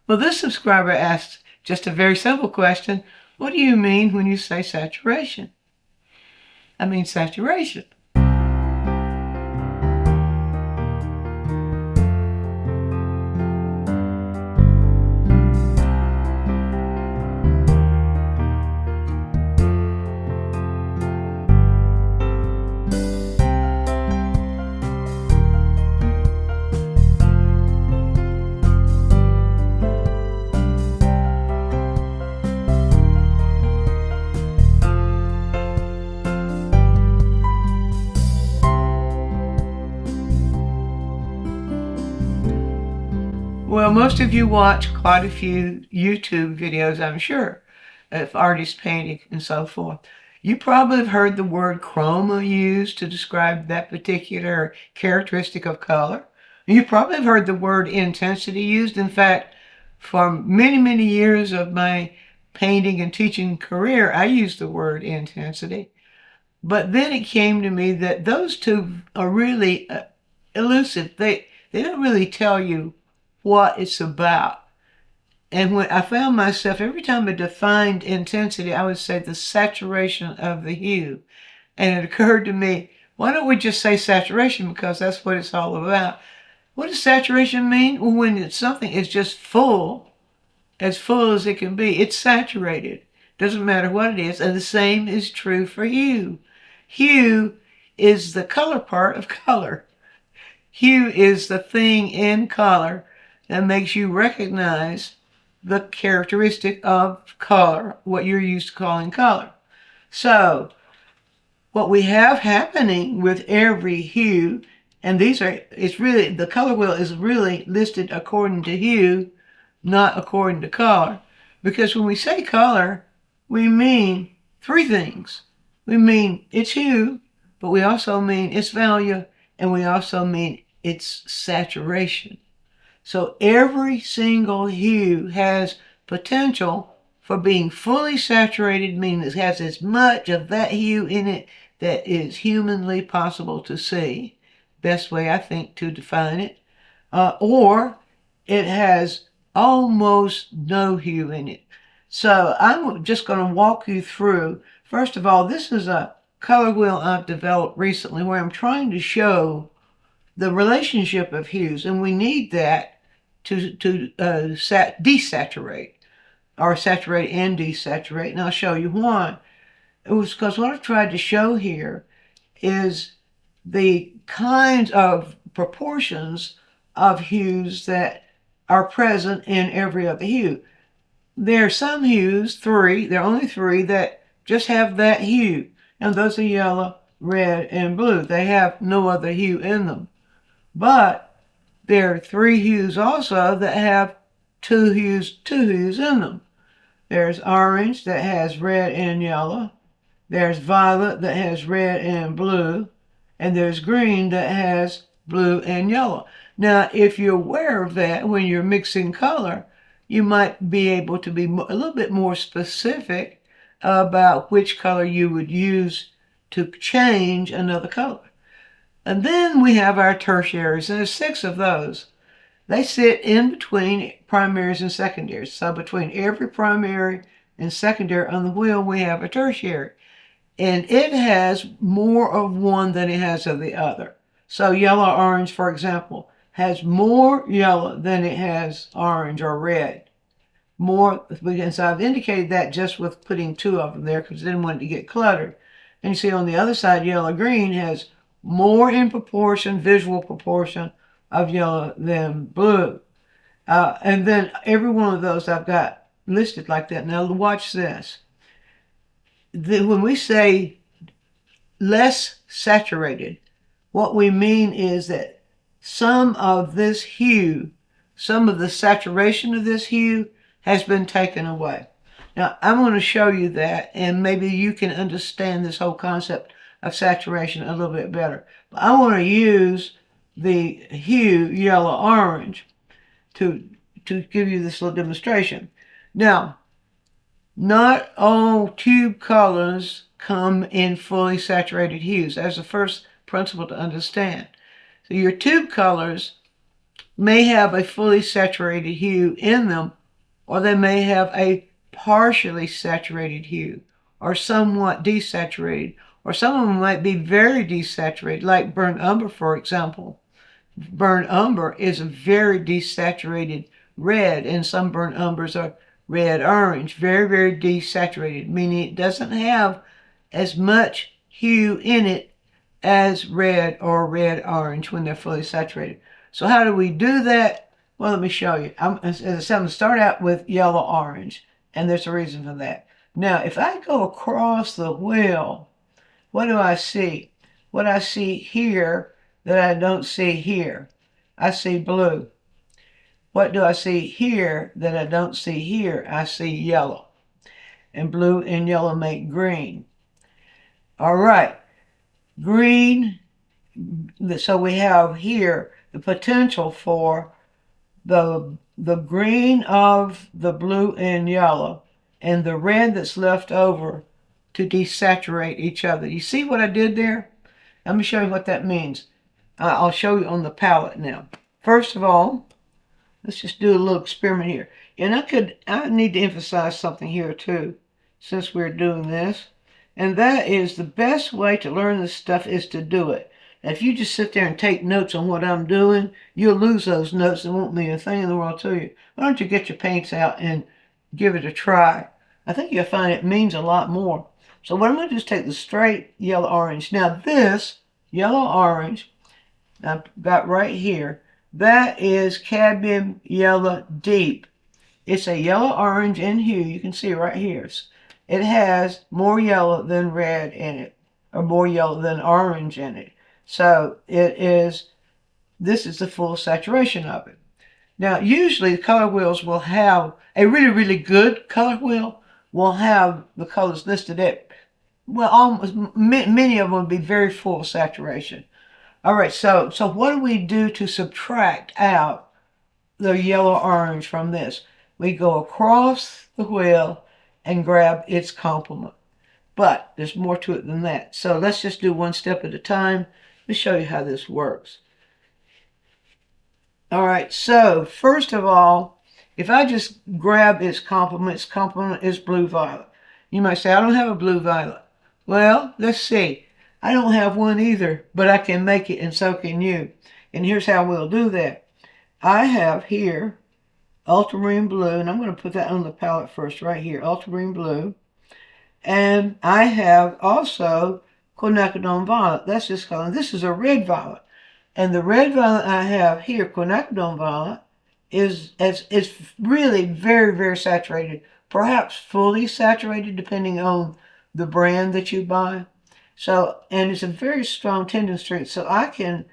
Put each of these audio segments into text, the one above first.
Well, this subscriber asked just a very simple question. What do you mean when you say saturation? I mean saturation. Well, most of you watch quite a few YouTube videos, I'm sure, of artists painting and so forth. You probably have heard the word chroma used to describe that particular characteristic of color. You probably have heard the word intensity used. In fact, for many, many years of my painting and teaching career, I used the word intensity. But then it came to me that those two are really elusive. They don't really tell you what it's about. And when I found myself, every time I defined intensity, I would say the saturation of the hue. And it occurred to me, why don't we just say saturation, because that's what it's all about. What does saturation mean? Well, when it's something is just full as it can be. It's saturated. Doesn't matter what it is. And the same is true for hue. Hue is the color part of color. Hue is the thing in color that makes you recognize the characteristic of color, what you're used to calling color. So, what we have happening with every hue, and it's really, the color wheel is really listed according to hue, not according to color. Because when we say color, we mean three things. We mean its hue, but we also mean its value, and we also mean its saturation. So every single hue has potential for being fully saturated, meaning it has as much of that hue in it that is humanly possible to see. Best way, I think, to define it. Or it has almost no hue in it. So I'm just going to walk you through. First of all, this is a color wheel I've developed recently where I'm trying to show the relationship of hues, and we need that to desaturate, or saturate and desaturate, and I'll show you why. It was because what I've tried to show here is the kinds of proportions of hues that are present in every other hue. There are some hues, there are only three, that just have that hue, and those are yellow, red, and blue. They have no other hue in them. But there are three hues also that have two hues in them. There's orange that has red and yellow. There's violet that has red and blue. And there's green that has blue and yellow. Now, if you're aware of that when you're mixing color, you might be able to be a little bit more specific about which color you would use to change another color. And then we have our tertiaries, and there's 6 of those. They sit in between primaries and secondaries. So between every primary and secondary on the wheel, we have a tertiary. And it has more of one than it has of the other. So yellow-orange, for example, has more yellow than it has orange or red. More, because I've indicated that just with putting 2 of them there because I didn't want it to get cluttered. And you see on the other side, yellow-green has more in proportion, visual proportion, of yellow than blue. And then every one of those I've got listed like that. Now watch this. When we say less saturated, what we mean is that some of this hue, some of the saturation of this hue has been taken away. Now, I'm going to show you that, and maybe you can understand this whole concept of saturation a little bit better. But I want to use the hue yellow-orange to give you this little demonstration. Now, not all tube colors come in fully saturated hues. That's the first principle to understand. So your tube colors may have a fully saturated hue in them, or they may have a partially saturated hue, or somewhat desaturated, or some of them might be very desaturated, like burnt umber, for example. Burnt umber is a very desaturated red, and some burnt umbers are red orange, very, very desaturated, meaning it doesn't have as much hue in it as red or red orange when they're fully saturated. So how do we do that? Well, let me show you. As I said, I'm going to start out with yellow orange, and there's a reason for that. Now, if I go across the wheel, what do I see? What I see here that I don't see here. I see blue. What do I see here that I don't see here? I see yellow. And blue and yellow make green. All right. Green. So we have here the potential for the green of the blue and yellow and the red that's left over to desaturate each other. You see what I did there? Let me show you what that means. I'll show you on the palette now. First of all, let's just do a little experiment here. And I need to emphasize something here too, since we're doing this. And that is the best way to learn this stuff is to do it. Now, if you just sit there and take notes on what I'm doing, you'll lose those notes and won't mean a thing in the world to you. Why don't you get your paints out and give it a try? I think you'll find it means a lot more. So what I'm going to do is take the straight yellow orange. Now this yellow orange I've got right here, that is cadmium yellow deep. It's a yellow orange in hue. You can see right here. It has more yellow than red in it, or more yellow than orange in it. So this is the full saturation of it. Now, usually the color wheels will have, a really, really good color wheel will have the colors listed at, well, almost, many of them will be very full saturation. All right, so what do we do to subtract out the yellow orange from this? We go across the wheel and grab its complement. But there's more to it than that. So let's just do one step at a time. Let me show you how this works. All right, so first of all, if I just grab its complement is blue-violet. You might say, I don't have a blue-violet. Well, let's see. I don't have one either, but I can make it, and so can you. And here's how we'll do that. I have here ultramarine blue, and I'm going to put that on the palette first right here, ultramarine blue. And I have also quinacridone violet. That's this color. This is a red violet. And the red violet I have here, quinacridone violet, is really very, very saturated. Perhaps fully saturated, depending on the brand that you buy. So, and it's a very strong tendon strength. So I can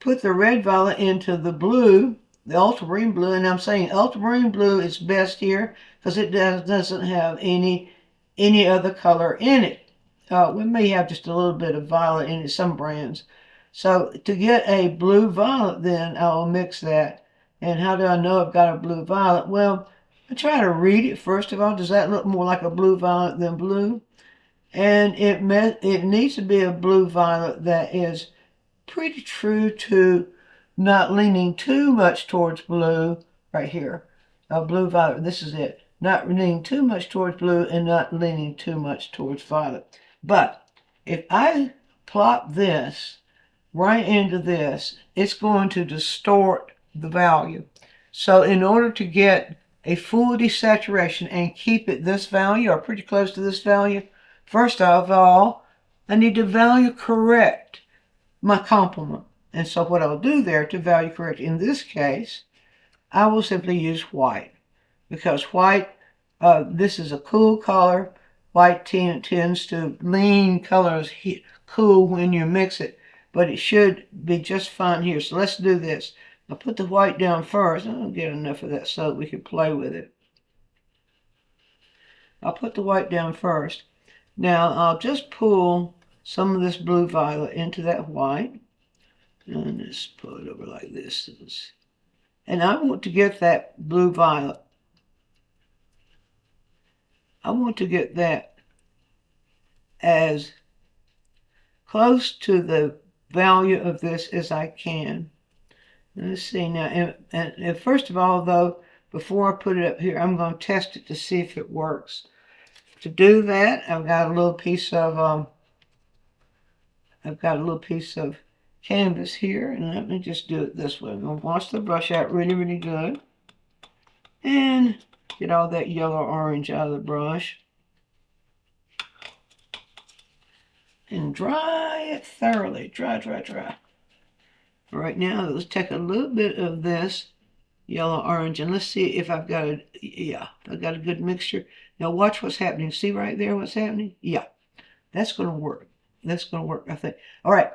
put the red violet into the blue, the ultramarine blue, and I'm saying ultramarine blue is best here because it doesn't have any other color in it. We may have just a little bit of violet in it, some brands. So to get a blue violet, then I'll mix that. And how do I know I've got a blue violet? Well, I try to read it first of all. Does that look more like a blue violet than blue? And it needs to be a blue violet that is pretty true to not leaning too much towards blue. Right here, a blue violet. This is it. Not leaning too much towards blue and not leaning too much towards violet. But if I plop this right into this, it's going to distort the value. So in order to get a full desaturation and keep it this value or pretty close to this value, first of all, I need to value correct my complement. And so what I'll do there to value correct in this case, I will simply use white. Because white, this is a cool color. White tends to lean colors cool when you mix it, but it should be just fine here. So let's do this. I'll put the white down first. I don't get enough of that so that we can play with it. I'll put the white down first. Now I'll just pull some of this blue violet into that white. And just pull it over like this. And I want to get that blue violet. I want to get that as close to the value of this as I can. Let's see now. And first of all, though, before I put it up here, I'm going to test it to see if it works. To do that, I've got a little piece of canvas here, and let me just do it this way. I'm going to wash the brush out really, really good, and get all that yellow orange out of the brush, and dry it thoroughly. Dry, dry, dry. Right now, let's take a little bit of this yellow orange, and let's see if I've got I've got a good mixture. Now watch what's happening. See right there what's happening? Yeah, that's going to work. That's going to work, I think. All right,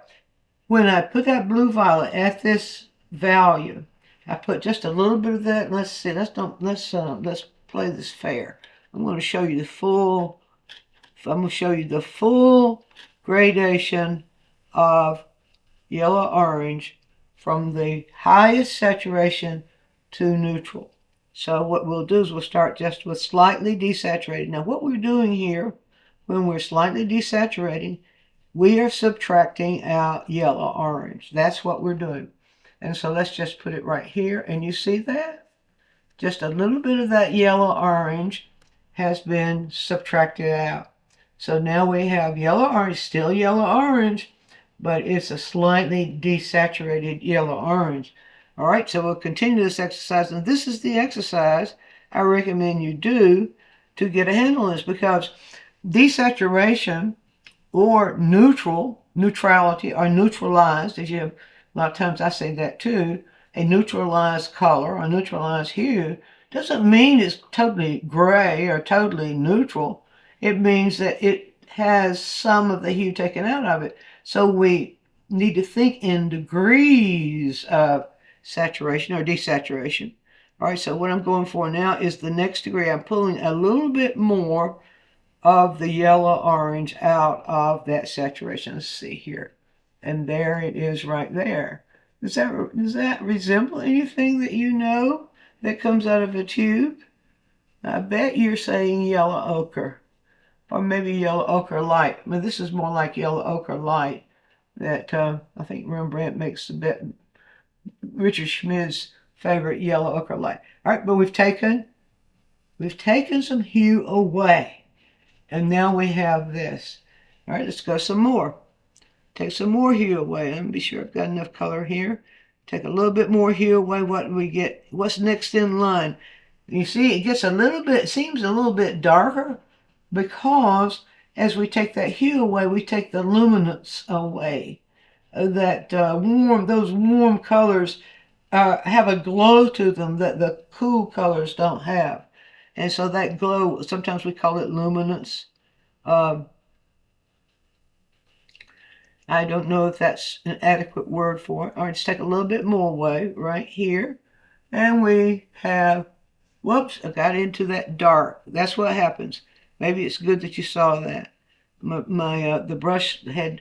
when I put that blue violet at this value, I put just a little bit of that. Let's see. Let's play this fair. I'm going to show you the full. I'm going to show you the full gradation of yellow orange from the highest saturation to neutral. So what we'll do is we'll start just with slightly desaturated. Now what we're doing here, when we're slightly desaturating, we are subtracting out yellow orange. That's what we're doing. And so let's just put it right here. And you see that? Just a little bit of that yellow orange has been subtracted out. So now we have yellow orange, still yellow orange, but it's a slightly desaturated yellow orange. All right, so we'll continue this exercise, and this is the exercise I recommend you do to get a handle on this, because desaturation or neutrality or neutralized, as you have, a lot of times I say that too, a neutralized color or neutralized hue doesn't mean it's totally gray or totally neutral. It means that it has some of the hue taken out of it. So we need to think in degrees of saturation or desaturation. All right, so what I'm going for now is the next degree. I'm pulling a little bit more of the yellow orange out of that saturation. Let's see here. And there it is right there. Does that resemble anything that you know that comes out of a tube? I bet you're saying yellow ochre, or maybe yellow ochre light. I mean, this is more like yellow ochre light that I think Rembrandt makes a bit. Richard Schmid's favorite yellow ochre light. All right, but we've taken some hue away, and now we have this. All right, let's go some more. Take some more hue away. Let me be sure I've got enough color here. Take a little bit more hue away. What do we get? What's next in line? You see, it gets a little bit, it seems a little bit darker, because as we take that hue away, we take the luminance away. Those warm colors have a glow to them that the cool colors don't have. And so that glow, sometimes we call it luminance. I don't know if that's an adequate word for it. All right, let's take a little bit more away right here. And we have, whoops, I got into that dark. That's what happens. Maybe it's good that you saw that. The brush had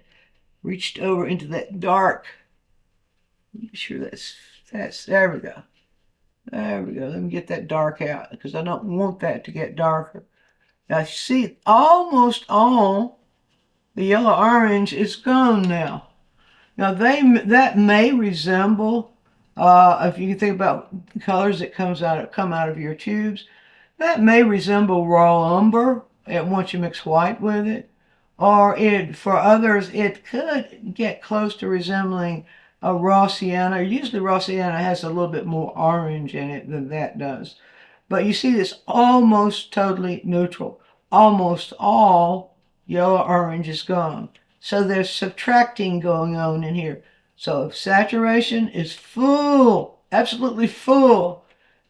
reached over into that dark. Make sure that's, there we go. There we go. Let me get that dark out, because I don't want that to get darker. Now see, almost all the yellow orange is gone now. Now that may resemble, if you think about colors that come out of your tubes, that may resemble raw umber once you mix white with it. Or for others, it could get close to resembling a raw sienna. Usually raw sienna has a little bit more orange in it than that does. But you see this almost totally neutral. Almost all yellow orange is gone. So there's subtracting going on in here. So if saturation is full, absolutely full,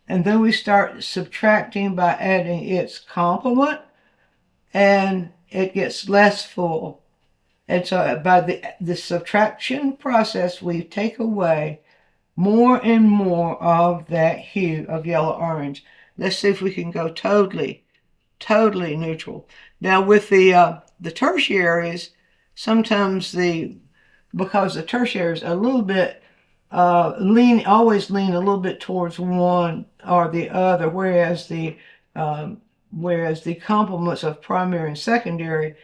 and then we start subtracting by adding its complement, and it gets less full. And so by the subtraction process, we take away more and more of that hue of yellow-orange. Let's see if we can go totally neutral. Now with the tertiaries, sometimes because the tertiaries are a little bit always lean a little bit towards one or the other, whereas the complements of primary and secondary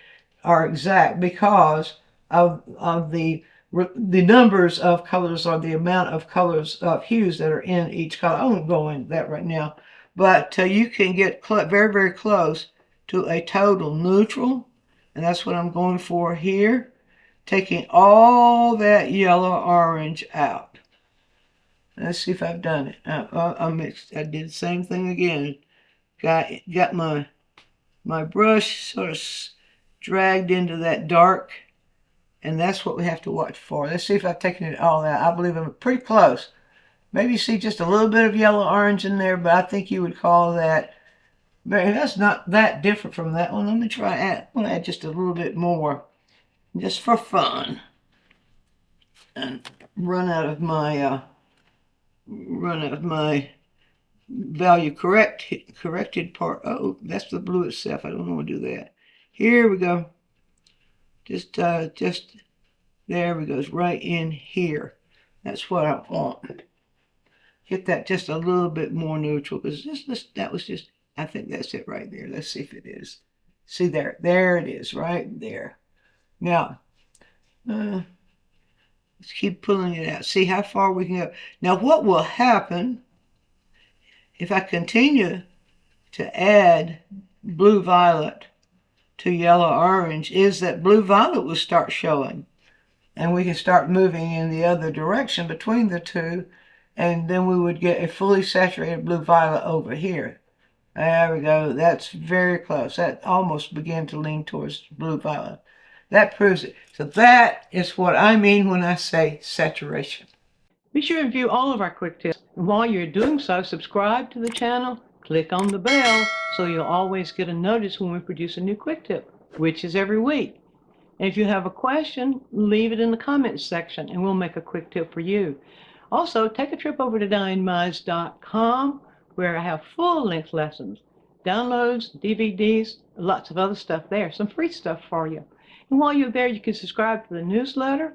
are exact because of the the numbers of colors or the amount of colors of hues that are in each color. I won't go into that right now, but you can get very, very close to a total neutral, and that's what I'm going for here, taking all that yellow orange out. Let's see if I've done it. I mixed. I did the same thing again. Got my brush sort of dragged into that dark, and that's what we have to watch for. Let's see if I've taken it all out. I believe I'm pretty close. Maybe you see just a little bit of yellow orange in there, but I think you would call that. That's not that different from that one. Let me try I'm going to add just a little bit more, just for fun, and run out of my value corrected part. Oh, that's the blue itself. I don't want to do that. Here we go. Just there we go. It's right in here. That's what I want. Get that just a little bit more neutral, because that was just, I think that's it right there. Let's see if it is. See there it is right there. Now let's keep pulling it out. See how far we can go. Now what will happen if I continue to add blue violet to yellow orange is that blue violet will start showing, and we can start moving in the other direction between the two, and then we would get a fully saturated blue violet over here. There we go. That's very close. That almost began to lean towards blue violet. That proves it. So that is what I mean when I say saturation. Be sure to view all of our quick tips. And while you're doing so, subscribe to the channel, click on the bell so you'll always get a notice when we produce a new quick tip, which is every week. And if you have a question, leave it in the comments section and we'll make a quick tip for you. Also, take a trip over to DianeMize.com where I have full-length lessons, downloads, DVDs, lots of other stuff there, some free stuff for you. And while you're there, you can subscribe to the newsletter,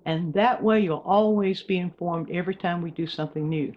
and that way you'll always be informed every time we do something new.